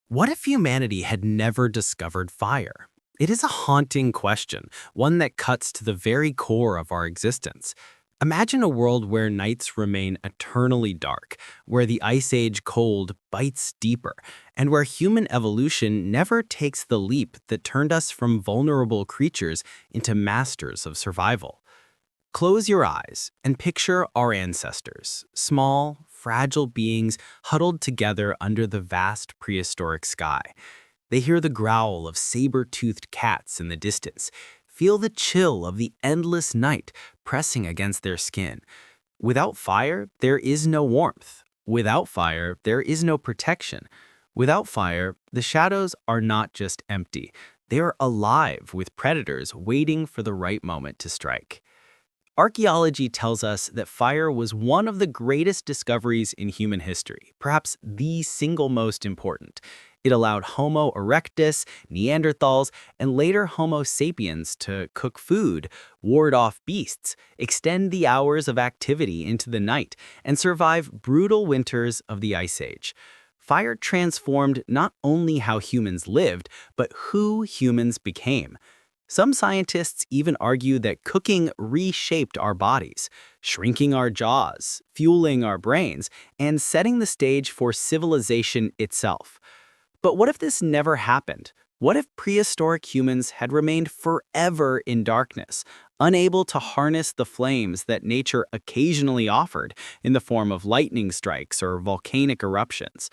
What if humanity had never discovered fire? It is a haunting question, one that cuts to the very core of our existence. Imagine a world where nights remain eternally dark, where the Ice Age cold bites deeper, and where human evolution never takes the leap that turned us from vulnerable creatures into masters of survival. Close your eyes and picture our ancestors, small, fragile beings huddled together under the vast prehistoric sky. They hear the growl of saber-toothed cats in the distance, feel the chill of the endless night pressing against their skin. Without fire, there is no warmth. Without fire, there is no protection. Without fire, the shadows are not just empty. They are alive with predators waiting for the right moment to strike. Archaeology tells us that fire was one of the greatest discoveries in human history, perhaps the single most important. It allowed Homo erectus, Neanderthals, and later Homo sapiens to cook food, ward off beasts, extend the hours of activity into the night, and survive brutal winters of the Ice Age. Fire transformed not only how humans lived, but who humans became. Some scientists even argue that cooking reshaped our bodies, shrinking our jaws, fueling our brains, and setting the stage for civilization itself. But what if this never happened? What if prehistoric humans had remained forever in darkness, unable to harness the flames that nature occasionally offered in the form of lightning strikes or volcanic eruptions?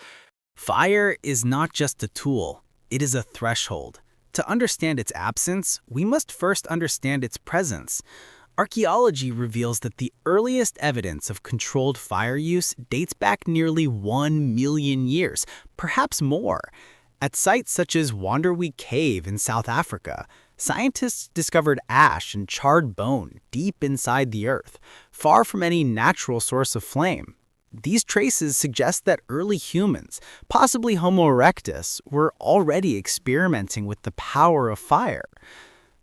Fire is not just a tool, it is a threshold. To understand its absence, we must first understand its presence. Archaeology reveals that the earliest evidence of controlled fire use dates back nearly 1 million years, perhaps more. At sites such as Wanderwee Cave in South Africa, scientists discovered ash and charred bone deep inside the earth, far from any natural source of flame. These traces suggest that early humans, possibly Homo erectus, were already experimenting with the power of fire.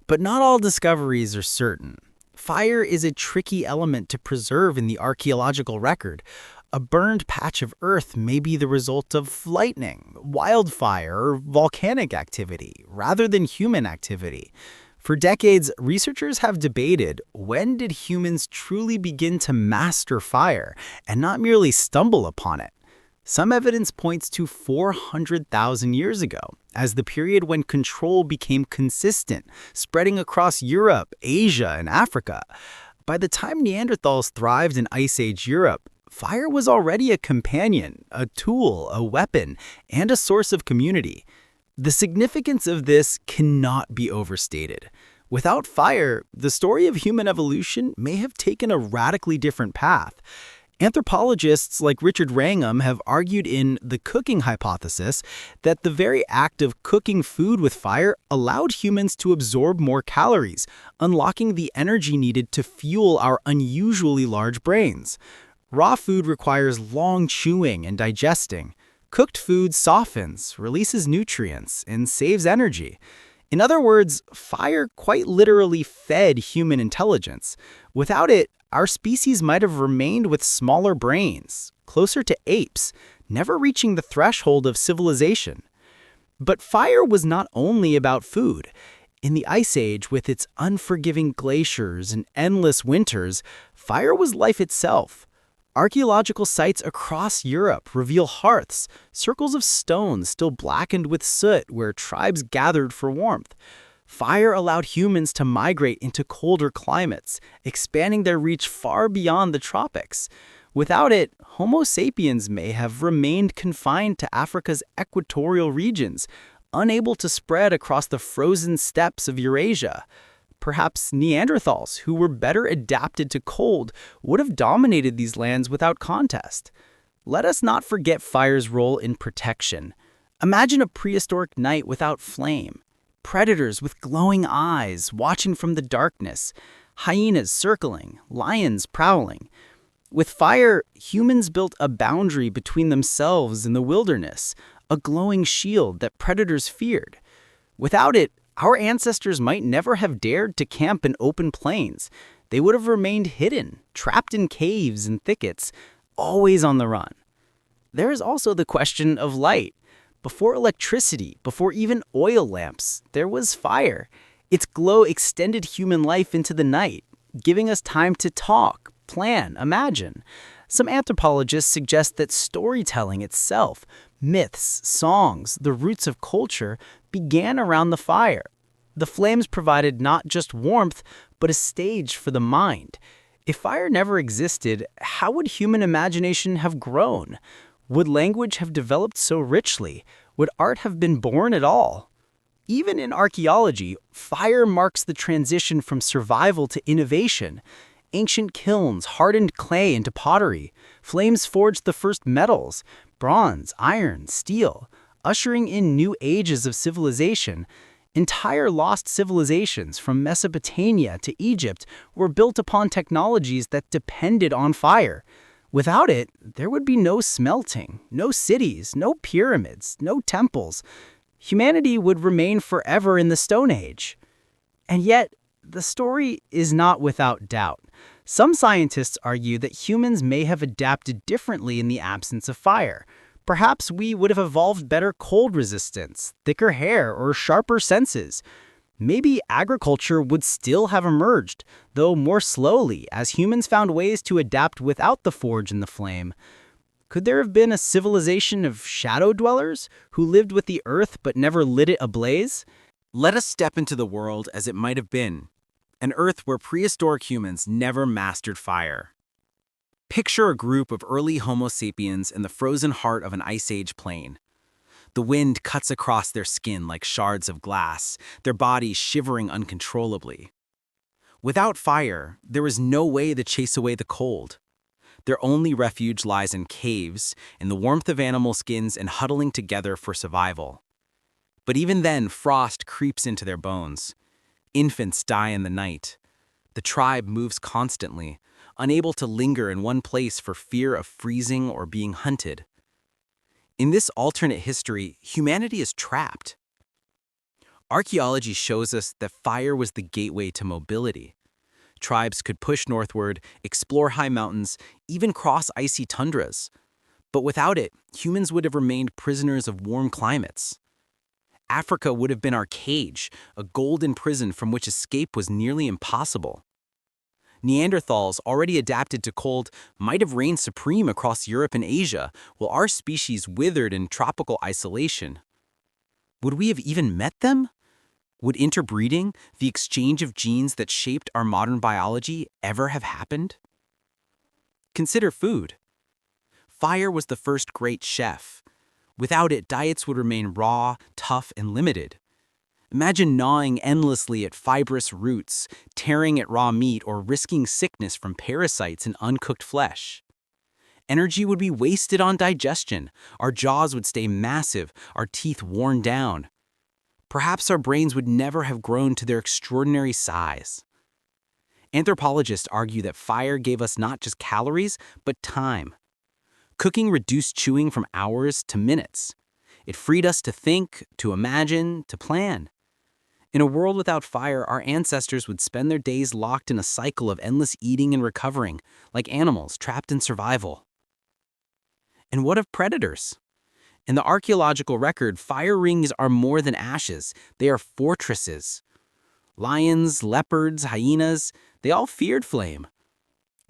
But not all discoveries are certain. Fire is a tricky element to preserve in the archaeological record. A burned patch of earth may be the result of lightning, wildfire, or volcanic activity, rather than human activity. For decades, researchers have debated, when did humans truly begin to master fire and not merely stumble upon it? Some evidence points to 400,000 years ago as the period when control became consistent, spreading across Europe, Asia, and Africa. By the time Neanderthals thrived in Ice Age Europe, fire was already a companion, a tool, a weapon, and a source of community. The significance of this cannot be overstated. Without fire, the story of human evolution may have taken a radically different path. Anthropologists like Richard Wrangham have argued in The Cooking Hypothesis that the very act of cooking food with fire allowed humans to absorb more calories, unlocking the energy needed to fuel our unusually large brains. Raw food requires long chewing and digesting. Cooked food softens, releases nutrients, and saves energy. In other words, fire quite literally fed human intelligence. Without it, our species might have remained with smaller brains, closer to apes, never reaching the threshold of civilization. But fire was not only about food. In the Ice Age, with its unforgiving glaciers and endless winters, fire was life itself. Archaeological sites across Europe reveal hearths, circles of stone still blackened with soot where tribes gathered for warmth. Fire allowed humans to migrate into colder climates, expanding their reach far beyond the tropics. Without it, Homo sapiens may have remained confined to Africa's equatorial regions, unable to spread across the frozen steppes of Eurasia. Perhaps Neanderthals, who were better adapted to cold, would have dominated these lands without contest. Let us not forget fire's role in protection. Imagine a prehistoric night without flame. Predators with glowing eyes watching from the darkness, hyenas circling, lions prowling. With fire, humans built a boundary between themselves and the wilderness, a glowing shield that predators feared. Without it, our ancestors might never have dared to camp in open plains. They would have remained hidden, trapped in caves and thickets, always on the run. There is also the question of light. Before electricity, before even oil lamps, there was fire. Its glow extended human life into the night, giving us time to talk, plan, imagine. Some anthropologists suggest that storytelling itself, myths, songs, the roots of culture, began around the fire. The flames provided not just warmth, but a stage for the mind. If fire never existed, how would human imagination have grown? Would language have developed so richly? Would art have been born at all? Even in archaeology, fire marks the transition from survival to innovation. Ancient kilns hardened clay into pottery. Flames forged the first metals, bronze, iron, steel, ushering in new ages of civilization. Entire lost civilizations from Mesopotamia to Egypt were built upon technologies that depended on fire. Without it, there would be no smelting, no cities, no pyramids, no temples. Humanity would remain forever in the Stone Age. And yet, the story is not without doubt. Some scientists argue that humans may have adapted differently in the absence of fire. Perhaps we would have evolved better cold resistance, thicker hair, or sharper senses. Maybe agriculture would still have emerged, though more slowly, as humans found ways to adapt without the forge and the flame. Could there have been a civilization of shadow dwellers who lived with the earth but never lit it ablaze? Let us step into the world as it might have been, an Earth where prehistoric humans never mastered fire. Picture a group of early Homo sapiens in the frozen heart of an Ice Age plain. The wind cuts across their skin like shards of glass, their bodies shivering uncontrollably. Without fire, there is no way to chase away the cold. Their only refuge lies in caves, in the warmth of animal skins and huddling together for survival. But even then, frost creeps into their bones. Infants die in the night. The tribe moves constantly, unable to linger in one place for fear of freezing or being hunted. In this alternate history, humanity is trapped. Archaeology shows us that fire was the gateway to mobility. Tribes could push northward, explore high mountains, even cross icy tundras. But without it, humans would have remained prisoners of warm climates. Africa would have been our cage, a golden prison from which escape was nearly impossible. Neanderthals, already adapted to cold, might have reigned supreme across Europe and Asia, while our species withered in tropical isolation. Would we have even met them? Would interbreeding, the exchange of genes that shaped our modern biology, ever have happened? Consider food. Fire was the first great chef. Without it, diets would remain raw, tough, and limited. Imagine gnawing endlessly at fibrous roots, tearing at raw meat, or risking sickness from parasites in uncooked flesh. Energy would be wasted on digestion. Our jaws would stay massive, our teeth worn down. Perhaps our brains would never have grown to their extraordinary size. Anthropologists argue that fire gave us not just calories, but time. Cooking reduced chewing from hours to minutes. It freed us to think, to imagine, to plan. In a world without fire, our ancestors would spend their days locked in a cycle of endless eating and recovering, like animals trapped in survival. And what of predators? In the archaeological record, fire rings are more than ashes. They are fortresses. Lions, leopards, hyenas, they all feared flame.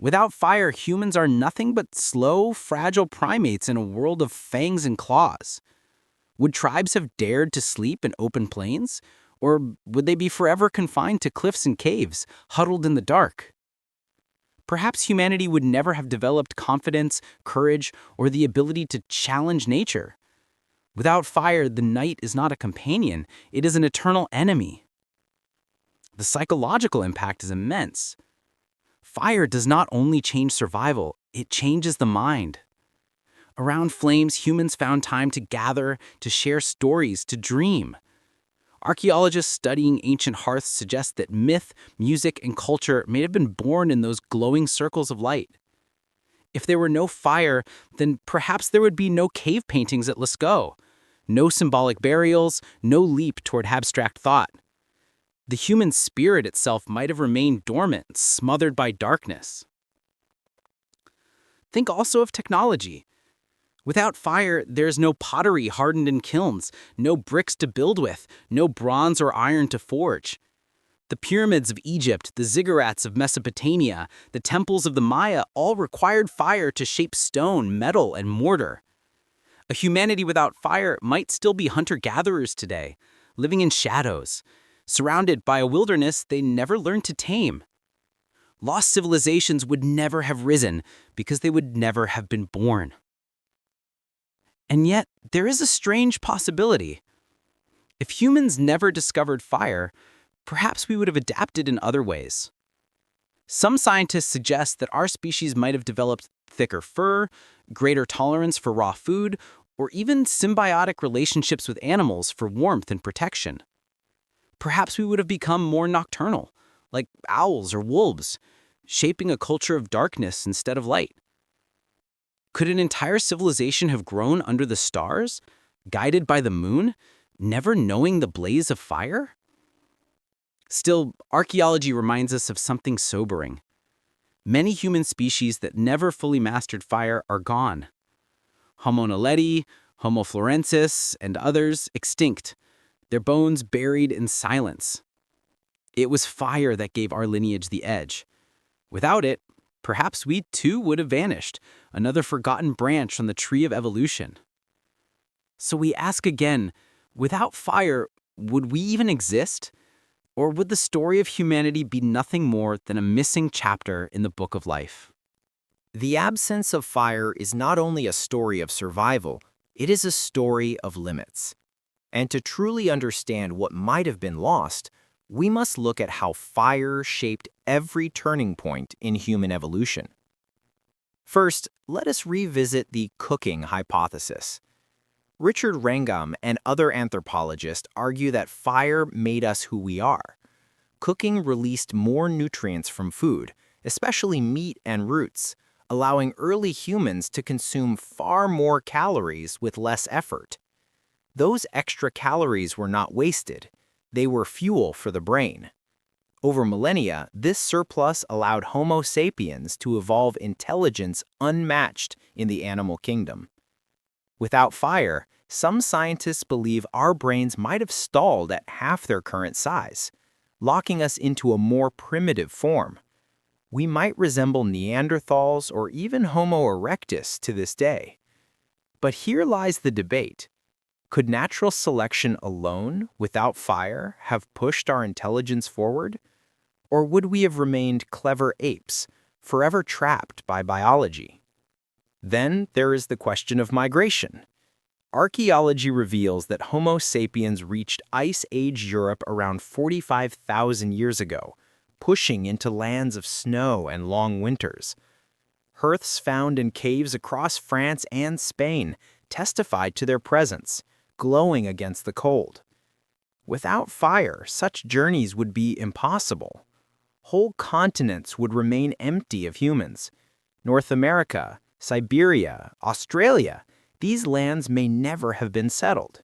Without fire, humans are nothing but slow, fragile primates in a world of fangs and claws. Would tribes have dared to sleep in open plains? Or would they be forever confined to cliffs and caves, huddled in the dark? Perhaps humanity would never have developed confidence, courage, or the ability to challenge nature. Without fire, the night is not a companion, it is an eternal enemy. The psychological impact is immense. Fire does not only change survival, it changes the mind. Around flames, humans found time to gather, to share stories, to dream. Archaeologists studying ancient hearths suggest that myth, music, and culture may have been born in those glowing circles of light. If there were no fire, then perhaps there would be no cave paintings at Lascaux, no symbolic burials, no leap toward abstract thought. The human spirit itself might have remained dormant, smothered by darkness. Think also of technology. Without fire, there's no pottery hardened in kilns, no bricks to build with, no bronze or iron to forge. The pyramids of Egypt, the ziggurats of Mesopotamia, the temples of the Maya all required fire to shape stone, metal, and mortar. A humanity without fire might still be hunter-gatherers today, living in shadows, surrounded by a wilderness they never learned to tame. Lost civilizations would never have risen because they would never have been born. And yet, there is a strange possibility. If humans never discovered fire, perhaps we would have adapted in other ways. Some scientists suggest that our species might have developed thicker fur, greater tolerance for raw food, or even symbiotic relationships with animals for warmth and protection. Perhaps we would have become more nocturnal, like owls or wolves, shaping a culture of darkness instead of light. Could an entire civilization have grown under the stars, guided by the moon, never knowing the blaze of fire? Still, archaeology reminds us of something sobering. Many human species that never fully mastered fire are gone. Homo naledi, Homo florensis, and others extinct, their bones buried in silence. It was fire that gave our lineage the edge. Without it, perhaps we too would have vanished, another forgotten branch on the tree of evolution. So we ask again, without fire, would we even exist? Or would the story of humanity be nothing more than a missing chapter in the book of life? The absence of fire is not only a story of survival, it is a story of limits. And to truly understand what might have been lost, we must look at how fire shaped every turning point in human evolution. First, let us revisit the cooking hypothesis. Richard Wrangham and other anthropologists argue that fire made us who we are. Cooking released more nutrients from food, especially meat and roots, allowing early humans to consume far more calories with less effort. Those extra calories were not wasted. They were fuel for the brain. Over millennia, this surplus allowed Homo sapiens to evolve intelligence unmatched in the animal kingdom. Without fire, some scientists believe our brains might have stalled at half their current size, locking us into a more primitive form. We might resemble Neanderthals or even Homo erectus to this day. But here lies the debate. Could natural selection alone, without fire, have pushed our intelligence forward? Or would we have remained clever apes, forever trapped by biology? Then there is the question of migration. Archaeology reveals that Homo sapiens reached Ice Age Europe around 45,000 years ago, pushing into lands of snow and long winters. Hearths found in caves across France and Spain testified to their presence, glowing against the cold. Without fire, such journeys would be impossible. Whole continents would remain empty of humans. North America, Siberia, Australia, these lands may never have been settled.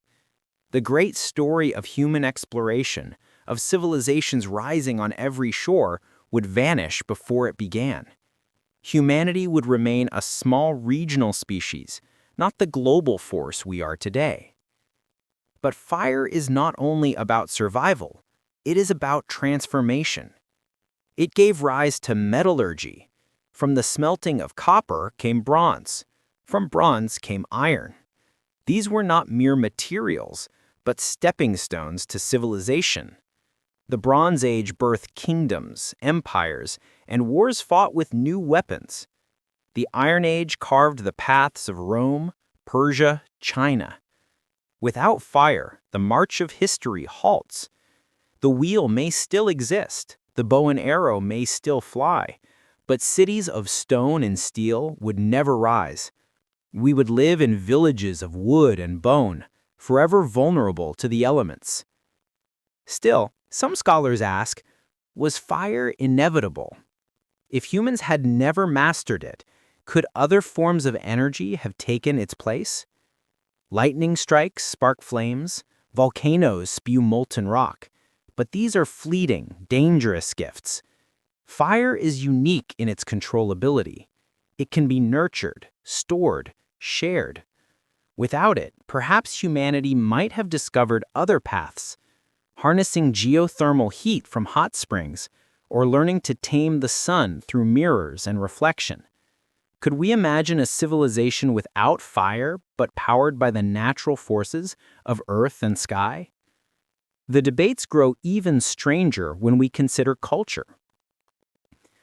The great story of human exploration, of civilizations rising on every shore, would vanish before it began. Humanity would remain a small regional species, not the global force we are today. But fire is not only about survival, it is about transformation. It gave rise to metallurgy. From the smelting of copper came bronze. From bronze came iron. These were not mere materials, but stepping stones to civilization. The Bronze Age birthed kingdoms, empires, and wars fought with new weapons. The Iron Age carved the paths of Rome, Persia, China. Without fire, the march of history halts. The wheel may still exist, the bow and arrow may still fly, but cities of stone and steel would never rise. We would live in villages of wood and bone, forever vulnerable to the elements. Still, some scholars ask, was fire inevitable? If humans had never mastered it, could other forms of energy have taken its place? Lightning strikes spark flames, volcanoes spew molten rock, but these are fleeting, dangerous gifts. Fire is unique in its controllability. It can be nurtured, stored, shared. Without it, perhaps humanity might have discovered other paths, harnessing geothermal heat from hot springs, or learning to tame the sun through mirrors and reflection. Could we imagine a civilization without fire, but powered by the natural forces of earth and sky? The debates grow even stranger when we consider culture.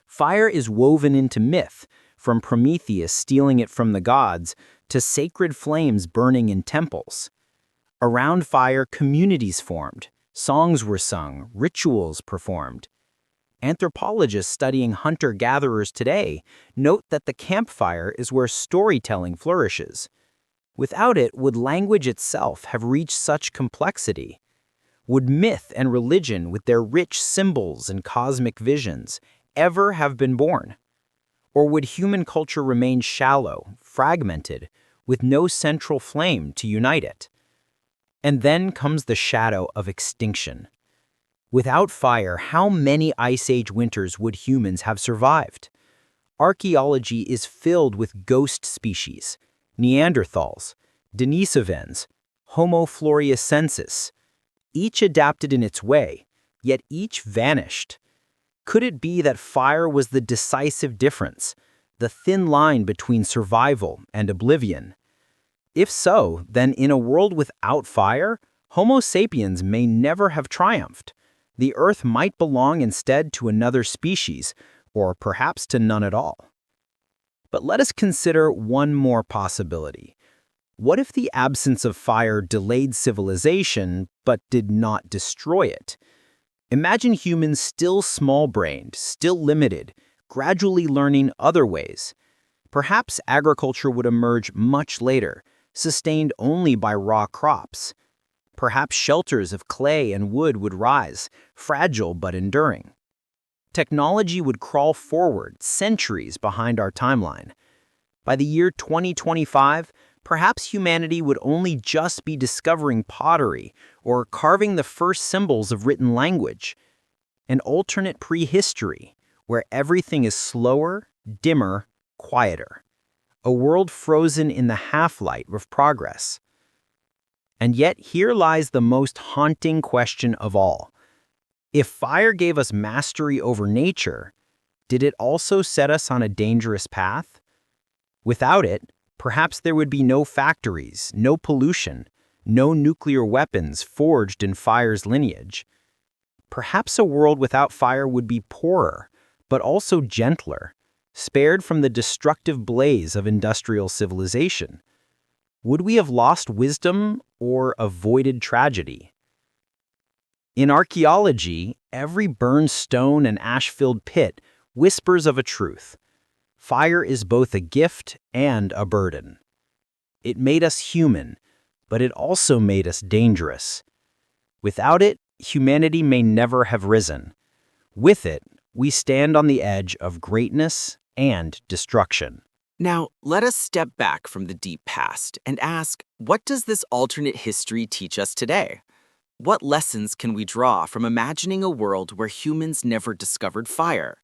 Fire is woven into myth, from Prometheus stealing it from the gods to sacred flames burning in temples. Around fire, communities formed, songs were sung, rituals performed. Anthropologists studying hunter-gatherers today note that the campfire is where storytelling flourishes. Without it, would language itself have reached such complexity? Would myth and religion, with their rich symbols and cosmic visions, ever have been born? Or would human culture remain shallow, fragmented, with no central flame to unite it? And then comes the shadow of extinction. Without fire, how many Ice Age winters would humans have survived? Archaeology is filled with ghost species, Neanderthals, Denisovans, Homo floresiensis. Each adapted in its way, yet each vanished. Could it be that fire was the decisive difference, the thin line between survival and oblivion? If so, then in a world without fire, Homo sapiens may never have triumphed. The Earth might belong instead to another species, or perhaps to none at all. But let us consider one more possibility. What if the absence of fire delayed civilization, but did not destroy it? Imagine humans still small-brained, still limited, gradually learning other ways. Perhaps agriculture would emerge much later, sustained only by raw crops. Perhaps shelters of clay and wood would rise, fragile but enduring. Technology would crawl forward, centuries behind our timeline. By the year 2025, perhaps humanity would only just be discovering pottery or carving the first symbols of written language. An alternate prehistory, where everything is slower, dimmer, quieter. A world frozen in the half-light of progress. And yet here lies the most haunting question of all. If fire gave us mastery over nature, did it also set us on a dangerous path? Without it, perhaps there would be no factories, no pollution, no nuclear weapons forged in fire's lineage. Perhaps a world without fire would be poorer, but also gentler, spared from the destructive blaze of industrial civilization. Would we have lost wisdom or avoided tragedy? In archaeology, every burned stone and ash-filled pit whispers of a truth. Fire is both a gift and a burden. It made us human, but it also made us dangerous. Without it, humanity may never have risen. With it, we stand on the edge of greatness and destruction. Now, let us step back from the deep past and ask, what does this alternate history teach us today? What lessons can we draw from imagining a world where humans never discovered fire?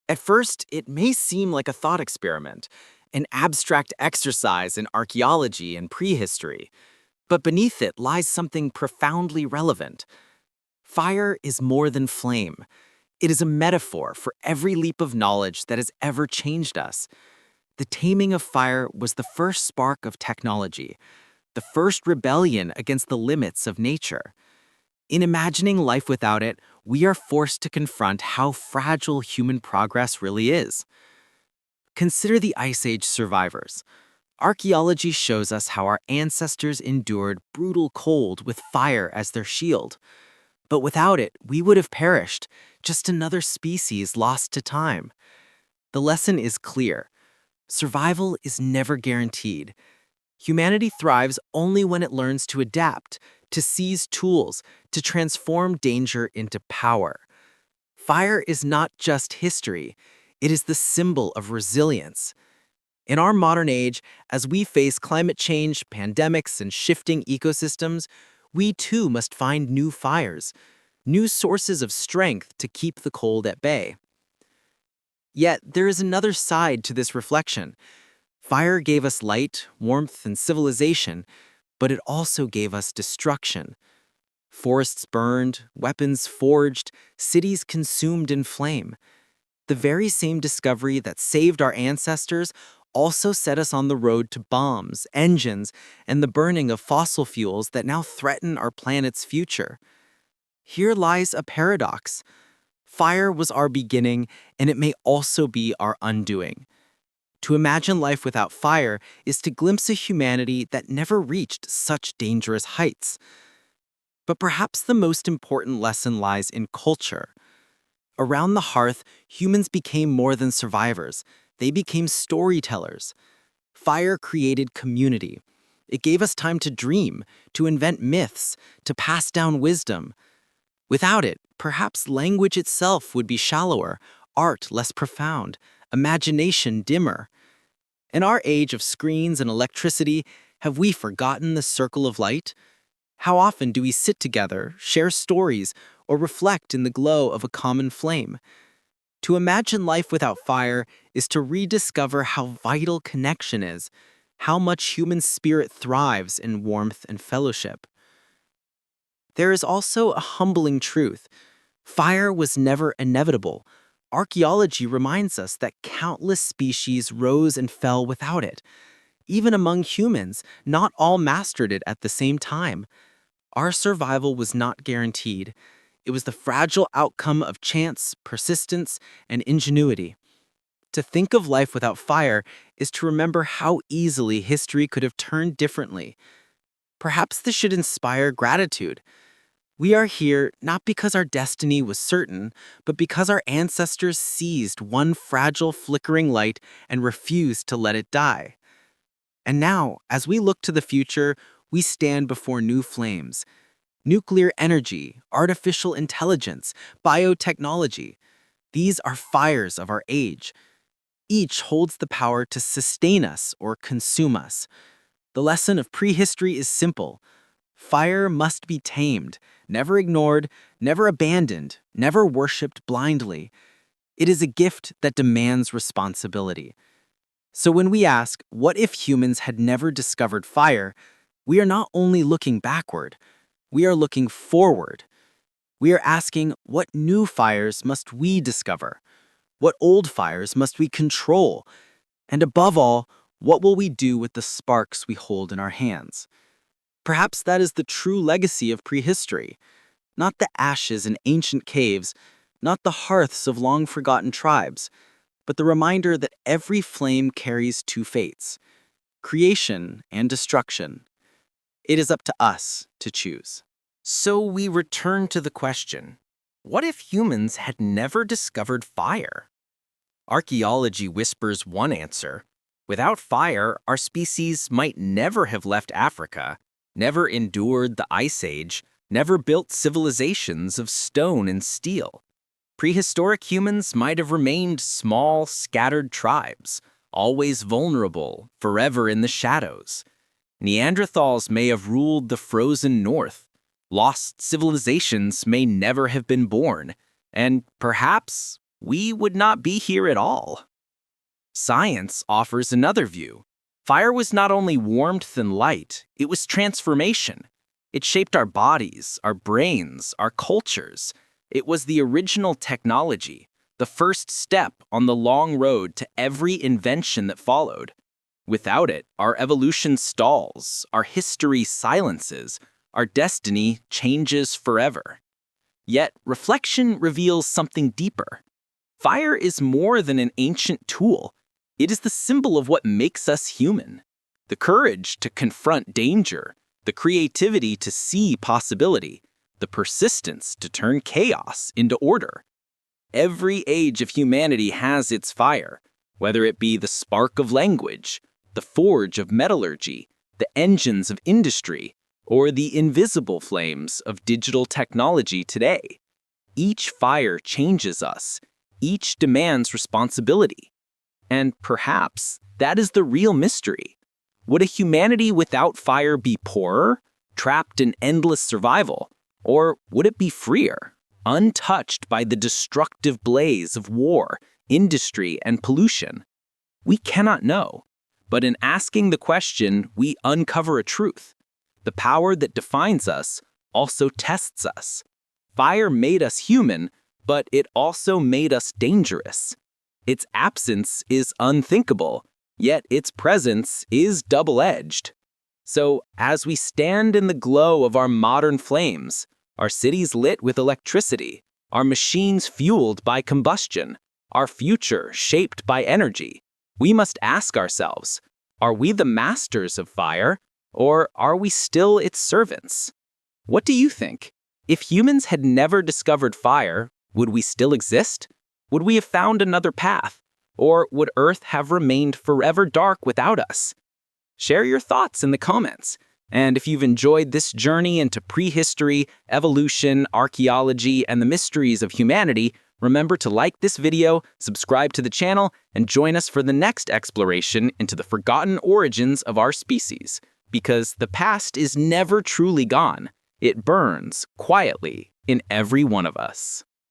At first, it may seem like a thought experiment, an abstract exercise in archaeology and prehistory, but beneath it lies something profoundly relevant. Fire is more than flame. It is a metaphor for every leap of knowledge that has ever changed us. The taming of fire was the first spark of technology, the first rebellion against the limits of nature. In imagining life without it, we are forced to confront how fragile human progress really is. Consider the Ice Age survivors. Archaeology shows us how our ancestors endured brutal cold with fire as their shield. But without it, we would have perished, just another species lost to time. The lesson is clear. Survival is never guaranteed. Humanity thrives only when it learns to adapt, to seize tools, to transform danger into power. Fire is not just history, it is the symbol of resilience. In our modern age, as we face climate change, pandemics, and shifting ecosystems, we too must find new fires, new sources of strength to keep the cold at bay. Yet, there is another side to this reflection. Fire gave us light, warmth, and civilization, but it also gave us destruction. Forests burned, weapons forged, cities consumed in flame. The very same discovery that saved our ancestors also set us on the road to bombs, engines, and the burning of fossil fuels that now threaten our planet's future. Here lies a paradox. Fire was our beginning, and it may also be our undoing. To imagine life without fire is to glimpse a humanity that never reached such dangerous heights. But perhaps the most important lesson lies in culture. Around the hearth, humans became more than survivors. They became storytellers. Fire created community. It gave us time to dream, to invent myths, to pass down wisdom. Without it, perhaps language itself would be shallower, art less profound, imagination dimmer. In our age of screens and electricity, have we forgotten the circle of light? How often do we sit together, share stories, or reflect in the glow of a common flame? To imagine life without fire is to rediscover how vital connection is, how much human spirit thrives in warmth and fellowship. There is also a humbling truth. Fire was never inevitable. Archaeology reminds us that countless species rose and fell without it. Even among humans, not all mastered it at the same time. Our survival was not guaranteed. It was the fragile outcome of chance, persistence, and ingenuity. To think of life without fire is to remember how easily history could have turned differently. Perhaps this should inspire gratitude. We are here not because our destiny was certain, but because our ancestors seized one fragile, flickering light and refused to let it die. And now, as we look to the future, we stand before new flames. Nuclear energy, artificial intelligence, biotechnology. These are fires of our age. Each holds the power to sustain us or consume us. The lesson of prehistory is simple. Fire must be tamed, never ignored, never abandoned, never worshipped blindly. It is a gift that demands responsibility. So when we ask, what if humans had never discovered fire, we are not only looking backward, we are looking forward. We are asking, what new fires must we discover? What old fires must we control? And above all, what will we do with the sparks we hold in our hands? Perhaps that is the true legacy of prehistory. Not the ashes in ancient caves, not the hearths of long-forgotten tribes, but the reminder that every flame carries two fates, creation and destruction. It is up to us to choose. So we return to the question, what if humans had never discovered fire? Archaeology whispers one answer. Without fire, our species might never have left Africa, never endured the Ice Age, never built civilizations of stone and steel. Prehistoric humans might have remained small, scattered tribes, always vulnerable, forever in the shadows. Neanderthals may have ruled the frozen north. Lost civilizations may never have been born, and perhaps we would not be here at all. Science offers another view. Fire was not only warmth and light, it was transformation. It shaped our bodies, our brains, our cultures. It was the original technology, the first step on the long road to every invention that followed. Without it, our evolution stalls, our history silences, our destiny changes forever. Yet, reflection reveals something deeper. Fire is more than an ancient tool. It is the symbol of what makes us human. The courage to confront danger, the creativity to see possibility, the persistence to turn chaos into order. Every age of humanity has its fire, whether it be the spark of language, the forge of metallurgy, the engines of industry, or the invisible flames of digital technology today. Each fire changes us. Each demands responsibility. And perhaps that is the real mystery. Would a humanity without fire be poorer, trapped in endless survival, or would it be freer, untouched by the destructive blaze of war, industry, and pollution? We cannot know. But in asking the question, we uncover a truth. The power that defines us also tests us. Fire made us human, but it also made us dangerous. Its absence is unthinkable, yet its presence is double-edged. So, as we stand in the glow of our modern flames, our cities lit with electricity, our machines fueled by combustion, our future shaped by energy, we must ask ourselves, are we the masters of fire, or are we still its servants? What do you think? If humans had never discovered fire, would we still exist? Would we have found another path? Or would Earth have remained forever dark without us? Share your thoughts in the comments. And if you've enjoyed this journey into prehistory, evolution, archaeology, and the mysteries of humanity, remember to like this video, subscribe to the channel, and join us for the next exploration into the forgotten origins of our species. Because the past is never truly gone. It burns quietly in every one of us.